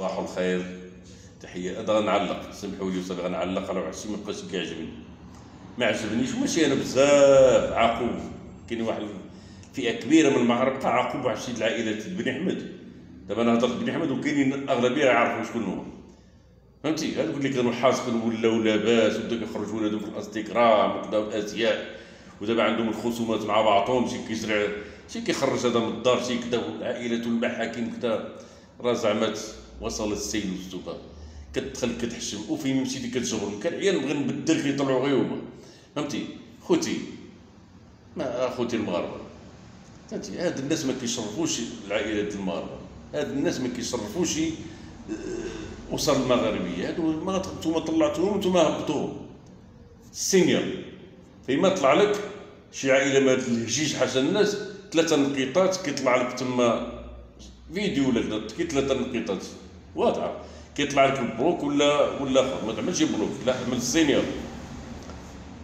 صباح الخير. تحيه. هذا غنعلق، سمحوا لي وصافي غنعلق على واحد الشيء ما بقاش كيعجبني، ما عجبنيش. ماشي انا بزاف عاقوب، كاين واحد فئه كبيره من المغاربه عاقوب واحد الشيء العائلات بني حمد. دابا انا هضرت بني حمد وكاينين الاغلبيه يعرفوا شكون هو، فهمتي؟ هذوك اللي كانوا حاصقين ولاو لاباس وبداو كيخرجوا ولادهم في الانستغرام وكذا والازياء، ودابا عندهم الخصومات مع بعضهم، شي كيشري شي كيخرج هذا من الدار شي كذا، والعائلات والمحاكم كذا. راه زعما وصل السيل والسوداء، كتدخل كتحشم وفين مشيتي كتجبرهم. كان عيال بغا نبدل كيطلعوا غير هما، فهمتي؟ خوتي ما خوتي المغاربه، فهمتي؟ هاد الناس ما كيشرفوش العائلات المغاربه، هاد الناس ما كيشرفوش الاسر المغاربيه. هادو ما نتوما طلعتوهم نتوما هبطوهم السينيور. فيما طلع لك شي عائله ما الهجيج حاشا الناس 3 نقيطات كيطلع لك تما فيديو ولا كذا، كي 3 نقيطات واضحه كيطلع لك بروك ولا اخر. ما تعملش بروك، لا عمل السينيور.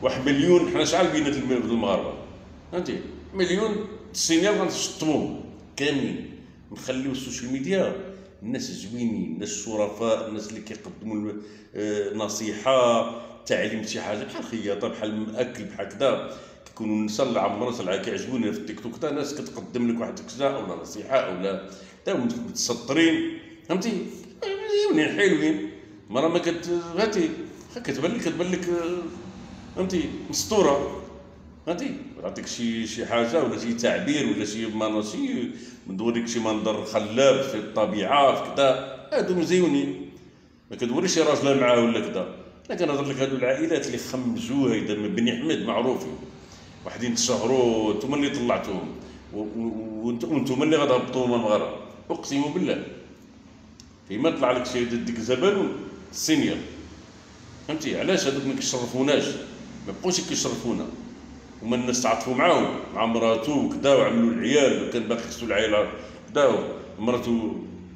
1,000,000 حنا شحال بينا المغاربه، فهمتي؟ 1,000,000 السينيور غنشطبوهم كاملين، نخليو السوشيال ميديا الناس زوينين، الناس شرفاء، الناس اللي كيقدموا نصيحه، تعليم شي حاجه بحال الخياطه بحال المأكل بحال كذا. كيكونوا النساء اللي عمرنا كيعجبوني في التيك توك كذا، ناس كتقدم لك واحد الكذا ولا نصيحه ولا تا متسطرين، فهمتي؟ زوينين حلوين. مرة ما فهمتي كتبان لك فهمتي مستوره، فهمتي؟ يعطيك شي حاجه ولا شي تعبير ولا شي شي ندوريك شي منظر خلاب في الطبيعه في كذا، هادو مزيونين. ما كتوريش شي راجله معاه ولا كذا. انا كنهضر لك هادو العائلات اللي خمجوا هيدا من بني حمد معروفين، واحدين تشهروا، نتوما اللي طلعتوهم وانتوما اللي غتهبطوهم المغرب، اقسم بالله. فيما طلع لك شي ديك زبالون السينيور، فهمتي؟ علاش هادوك ما كيشرفوناش؟ ما بقوش كيشرفونا. هما الناس تعاطفوا معاهم مع مراتو وكذا وعملوا العيال، وكان باقي خصو العائله كذا، مراتو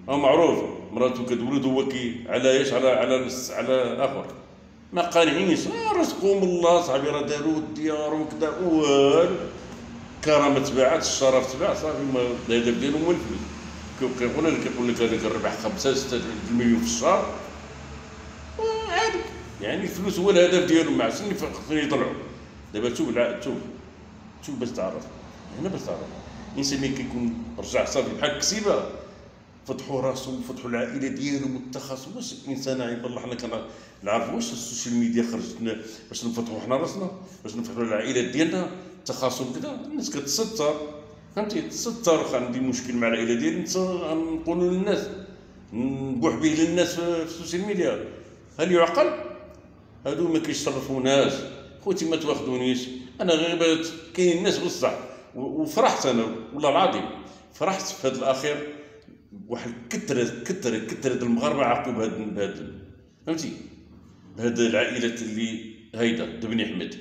معروف مراتو كتولد هو على ايش؟ على اخر. ما قانعينش، رزقهم الله صاحبي، راه داروا الديار وكذا والو. كرامه تباعات، الشرف تباع صافي، الهدف ديالهم هو الفلوس. كيقول لك هذا كنربح 5-6 مليون في الشهر، عادي يعني الفلوس هو الهدف ديالهم. مع سنين خصهم يطلعوا. دابا شوف باش تعرف هنا، باش تعرف الانسان ملي كيكون رجع صافي بحال الكسيبه، فتحوا راسهم فتحوا العائله ديالهم واتخذوا. واش الانسان عيب الله حنا كنعرفوا واش السوشيال ميديا خرجتنا باش نفتحوا حنا راسنا، باش نفتحوا العائلات ديالنا تخاصم كذا. الناس كتستر، فهمتي؟ تستر. واخا عندي مشكل مع العائله ديالي نقولوا للناس، نبوح به للناس في السوشيال ميديا. هل يعقل؟ هادو ما كيشرفوناش. خوتي ما تواخدونيش، انا غير كاين الناس بصح. وفرحت انا والله العظيم، فرحت في هذا الاخير. واحد كثرة المغاربه عاقوا بهاد فهمتي؟ بهاد العائلات اللي هيدا بني حمد،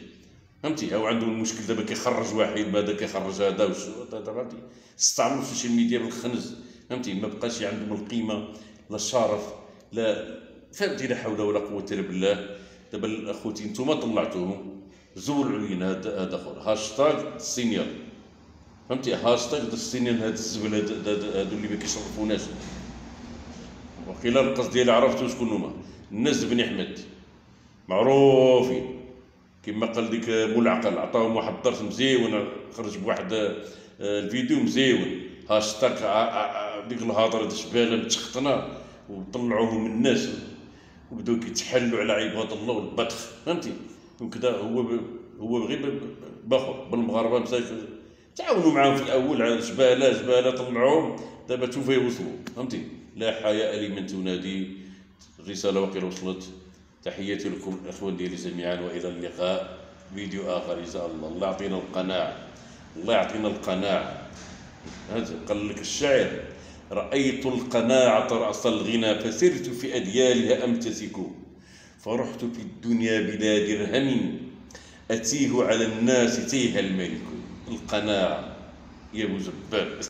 فهمتي؟ هاو عندهم المشكل. دابا كيخرج واحد، بعدا كيخرج هذا فهمتي؟ استعملوا السوشيال ميديا بالخنز، فهمتي؟ ما بقاش عندهم القيمه لا الشرف لا، فهمتي؟ لا حول ولا قوه الا بالله. دابا اخوتي نتوما طلعتوهم، زولوا علينا هذا اخر هاشتاغ السينيور، فهمتي؟ هاشتاغ السينيور. هاد الزبل هادو اللي ما كيشرفوناش. وقيلا القصد ديالي عرفتو شكون هما. الناس بني حمد معروفين، كما قال ديك مول العقل، عطاهم واحد الدرس مزيون، خرج بواحد الفيديو مزيون. هاشتاغ ديك الهضره زباله متشخطنا، وطلعوهم من الناس وبداو كيتحلوا على عباد الله والبطخ، فهمتي؟ وكذا. هو غير باخر بالمغاربه مساكن تعاونوا معاهم في الاول على زباله طلعوهم. دابا شوف فين وصلوا، فهمتي؟ لا حياء لمن تنادي. الرساله وقيل وصلت. تحياتي لكم الاخوان ديالي جميعا، والى اللقاء. فيديو اخر ان شاء الله. الله يعطينا القناعه، الله يعطينا القناعه. هذا قال لك الشاعر: رأيت القناعة رأس الغنى، فسرت في أديالها أمتسك، فرحت في الدنيا بلا درهم، أتيه على الناس تيه الملك. القناعة يا أبو زبال.